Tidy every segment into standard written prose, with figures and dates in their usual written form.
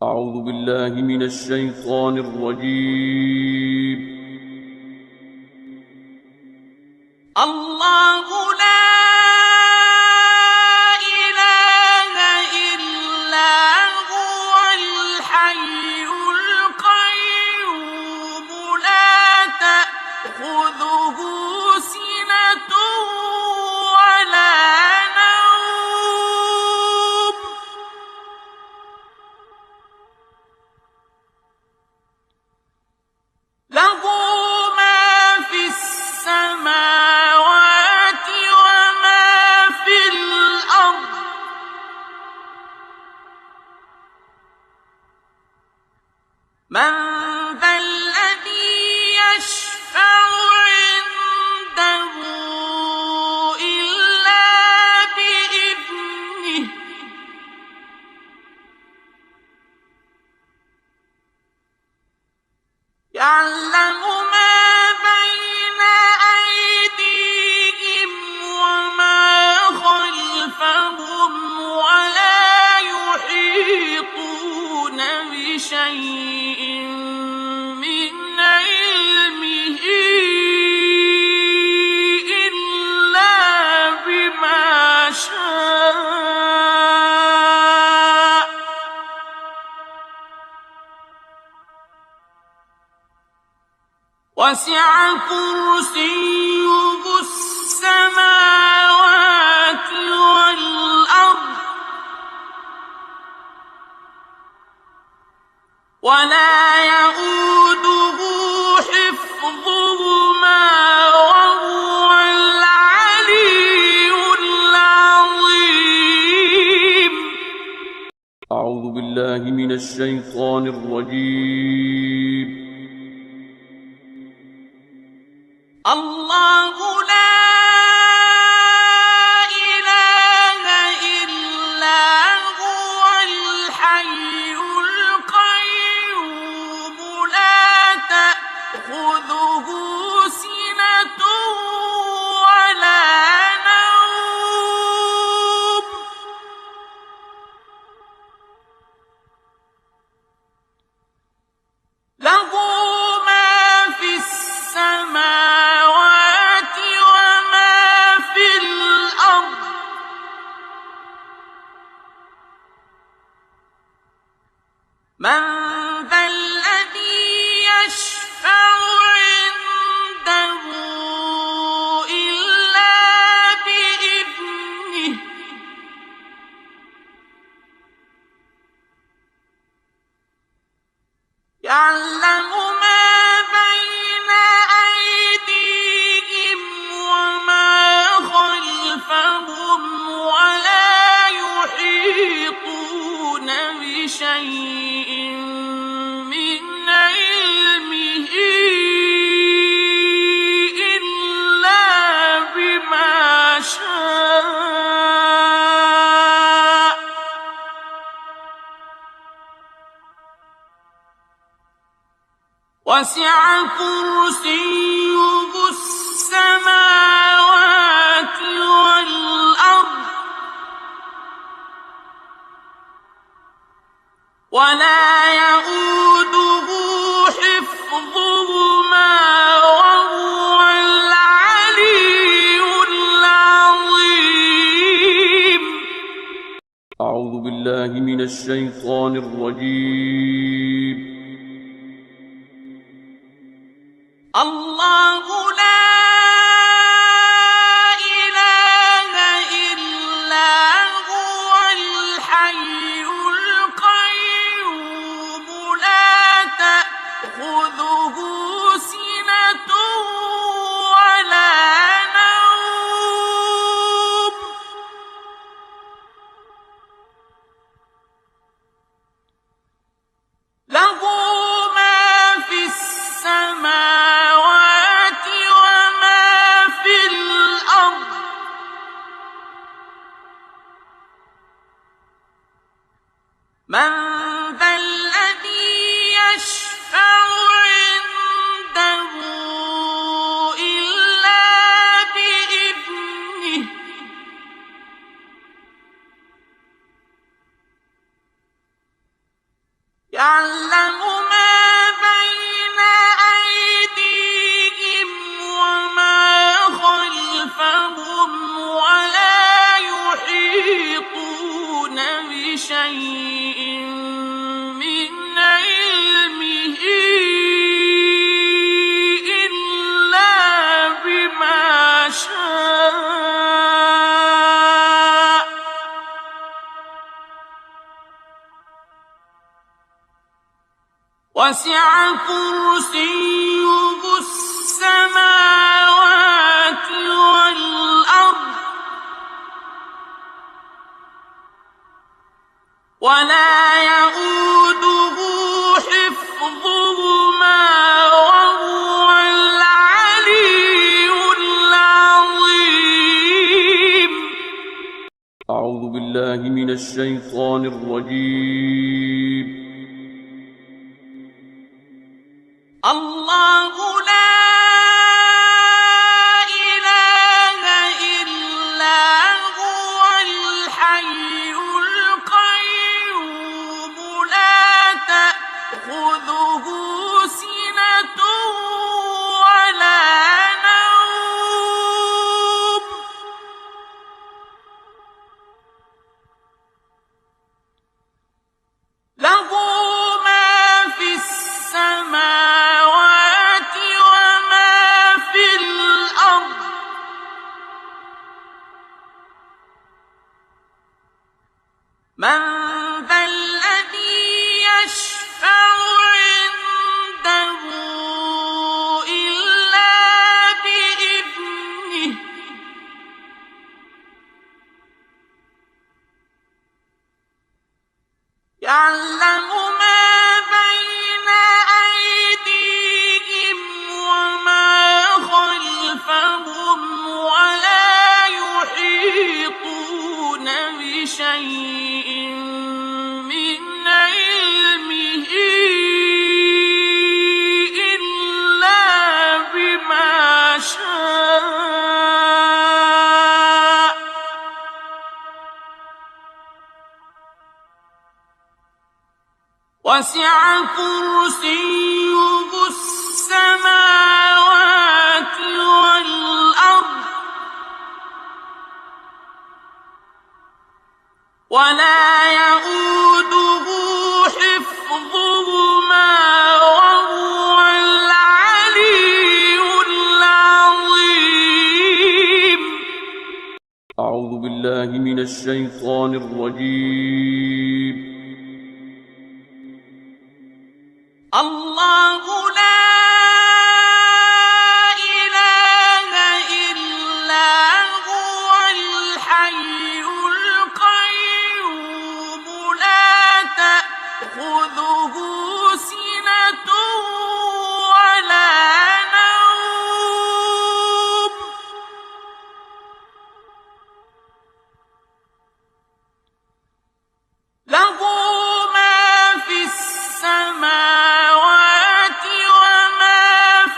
أعوذ بالله من الشيطان الرجيم. الله لا إله إلا هو الحي القيوم لا تأخذه سنة ولا نوم له ما في السماوات وما في الأرض من ذا الذي يشفع عنده إلا بإذنه يعلم ما بين أيديهم وما خلفهم ولا يحيطون بشيء من علمه إلا بما شاء وسع كرسيه السماوات والأرض ولا يئوده حفظهما وهو العلي العظيم. أعوذ بالله من الشيطان الرجيم. الله لا إله إلا هو الحي القيوم لا تأخذه سنة ولا نوم له ما في السماوات وما في الأرض من ذا الذي يشفع عنده إلا بإذنه يعلم ما بين أيديهم وما خلفهم ولا يحيطون بشيء من علمه إلا بما شاء وسع كرسيه السماوات والأرض ولا يئوده حفظهما وهو العلي العظيم. أعوذ بالله من الشيطان الرجيم. الله لا إله إلا هو الحي القيوم لا تأخذه سنة ولا نوم يعلم ما بين أيديهم وما خلفهم ولا يحيطون بشيء من علمه إلا بما شاء وسع كرسيه السماوات والأرض ولا يئوده حفظهما وهو العلي العظيم. أعوذ بالله من الشيطان الرجيم. الله لا إله إلا هو الحي القيوم لا تأخذه سنة ولا نوم له ما في السماوات وما في الأرض من ذا الذي يشفع عنده إلا بإذنه يعلم ما بين أيديهم وما خلفهم ولا يحيطون بشيء من علمه إلا بما شاء وسع كرسيه السماوات والأرض ولا يئوده حفظهما وهو العلي العظيم. أعوذ بالله من الشيطان الرجيم. الله لا إله إلا هو الحي القيوم لا تأخذه سنة ولا نوم له ما في السماوات وما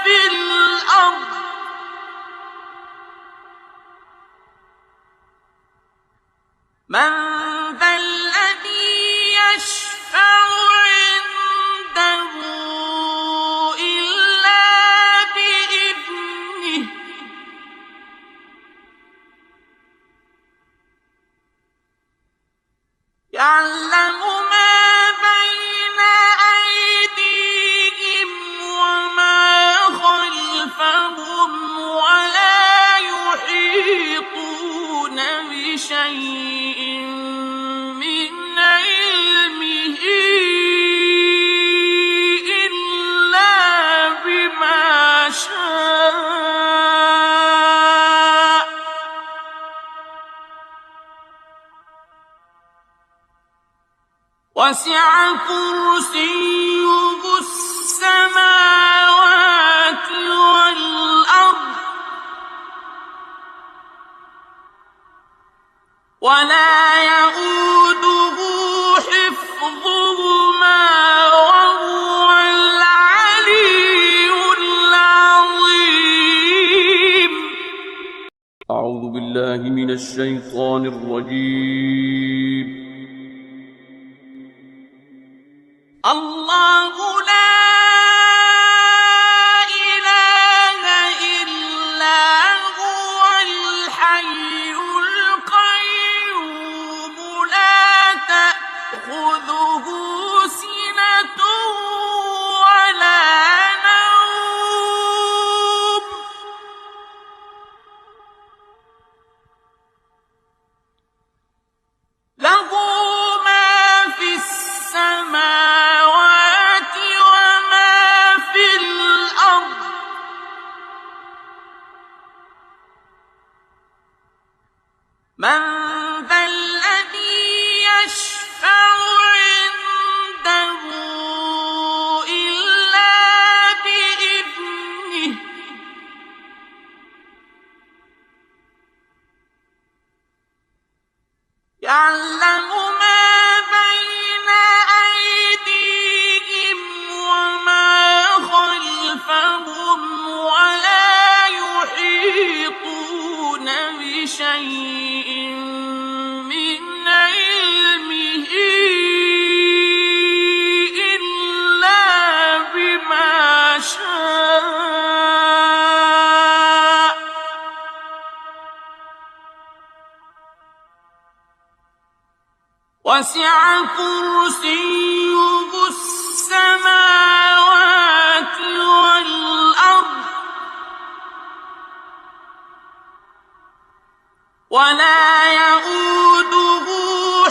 في الأرض من ذا الذي يشفع عنده إلا بإذنه يعلم ما بين أيديهم وما خلفهم ولا يحيطون بشيء من علمه إلا بما شاء وسع كرسيه السماوات والأرض ولا يئوده حفظهما وهو العلي العظيم. أعوذ بالله من الشيطان الرجيم. الله لا إله إلا هو الحي القيوم لا تأخذه سنة ولا نوم له ما في السماوات وما في الأرض من ذا الذي يشفع عنده إلا بإذنه يعلم ما بين أيديهم وما خلفهم ولا يحيطون بشيء من علمه إلا بما شاء وسع كرسيه السماوات والأرض ولا يئوده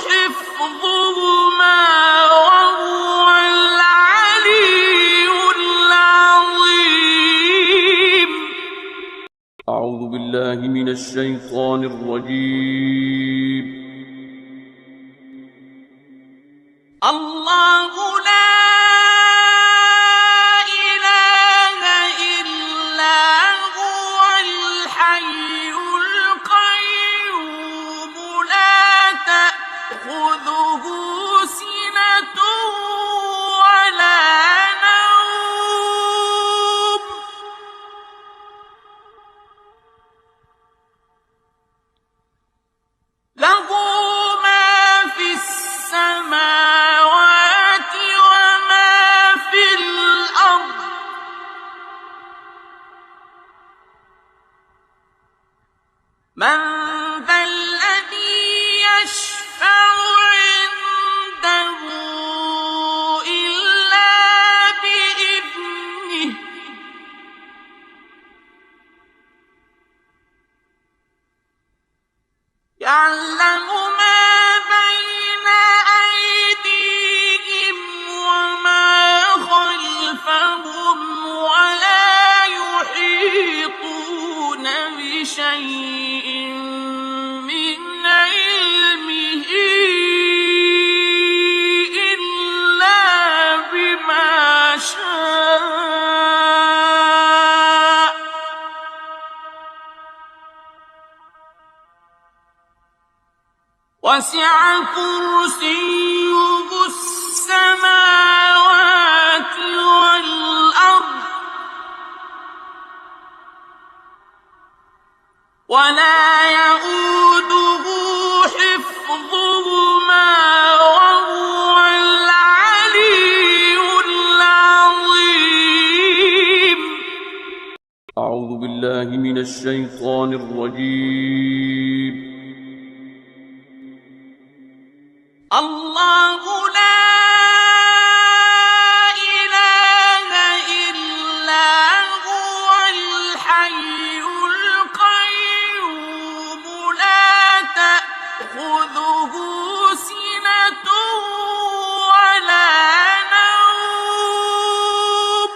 حفظهما وهو العلي العظيم. أعوذ بالله من الشيطان الرجيم. الله لا إله إلا هو الحي القيوم لا تأخذه سنة ولا نوم له ما في السماوات وما في الأرض من ذا الذي يشفع عنده إلا بإذنه يعلم ما بين أيديهم وما خلفهم ولا يحيطون بشيء من علمه إلا بما شاء وسع كرسيه السماوات والأرض ولا يئوده حفظهما وهو العلي العظيم. أعوذ بالله من الشيطان الرجيم. الله لا إله إلا هو الحي القيوم لا تأخذه سنة ولا نوم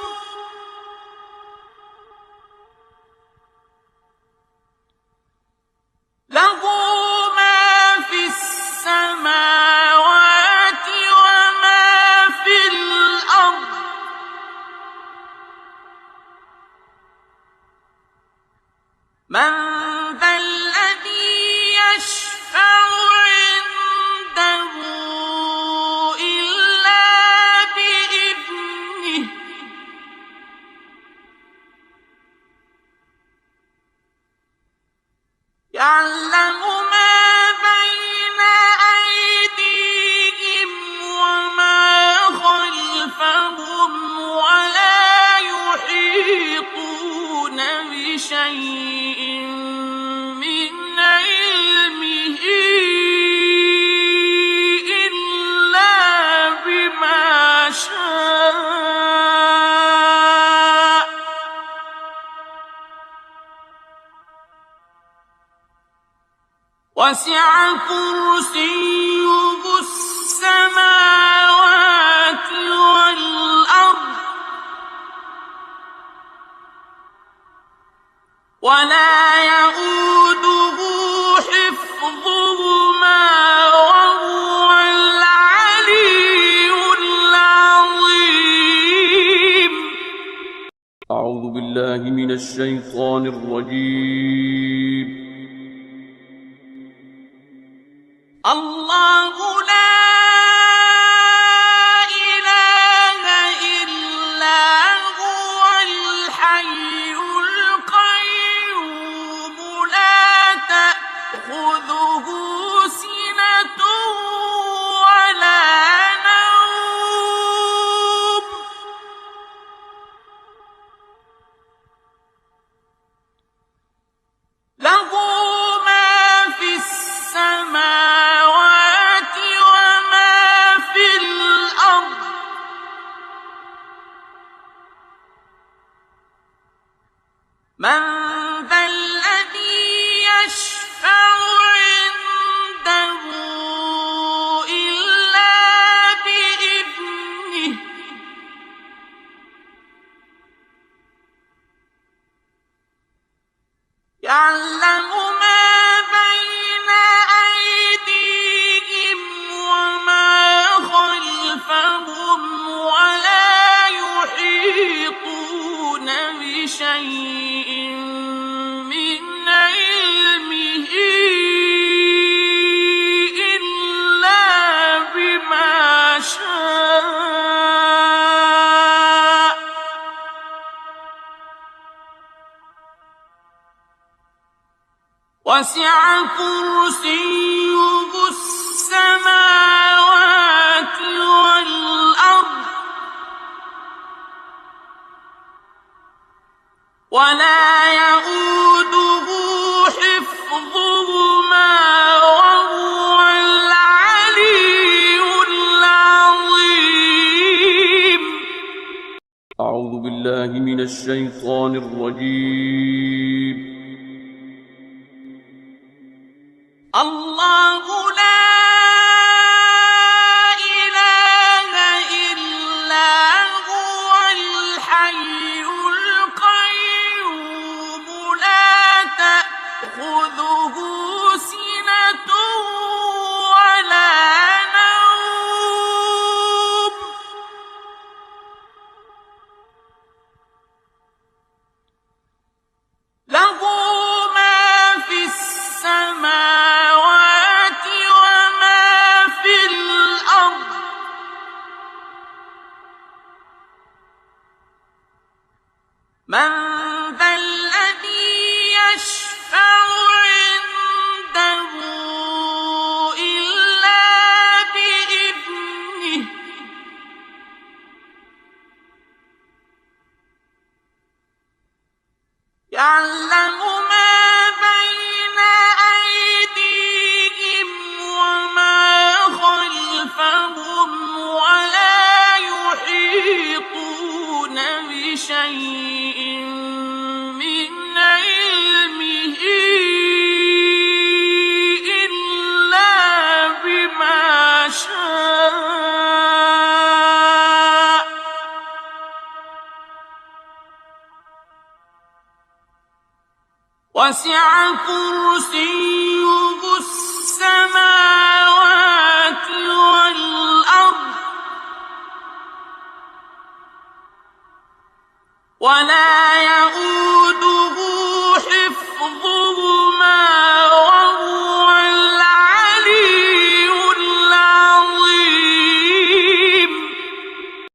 وسع كرسيه السماوات والأرض ولا يئوده حفظهما وهو العلي العظيم. أعوذ بالله من الشيطان الرجيم. الله لا إله إلا هو الحي القيوم لا تأخذه سنة ولا نوم له ما في السماوات وما في الأرض من ذا الذي يشفع عنده إلا بإذنه يعلم ما بين أيديهم وما خلفهم ولا يحيطون بشيء من علمه إلا بما شاء وسع كرسيه السماوات والأرض ولا يئوده حفظهما وهو العلي العظيم. أعوذ بالله من الشيطان الرجيم. الله لا إله إلا هو الحي القيوم لا تأخذه سنة ولا نوم له ما في السماوات وما في الأرض من ذا الذي يشفع عنده إلا بإذنه يعلم ما بين أيديهم وما خلفهم ولا يحيطون بشيء من علمه إلا بما شاء وسع كرسيه السماوات والأرض ولا يئوده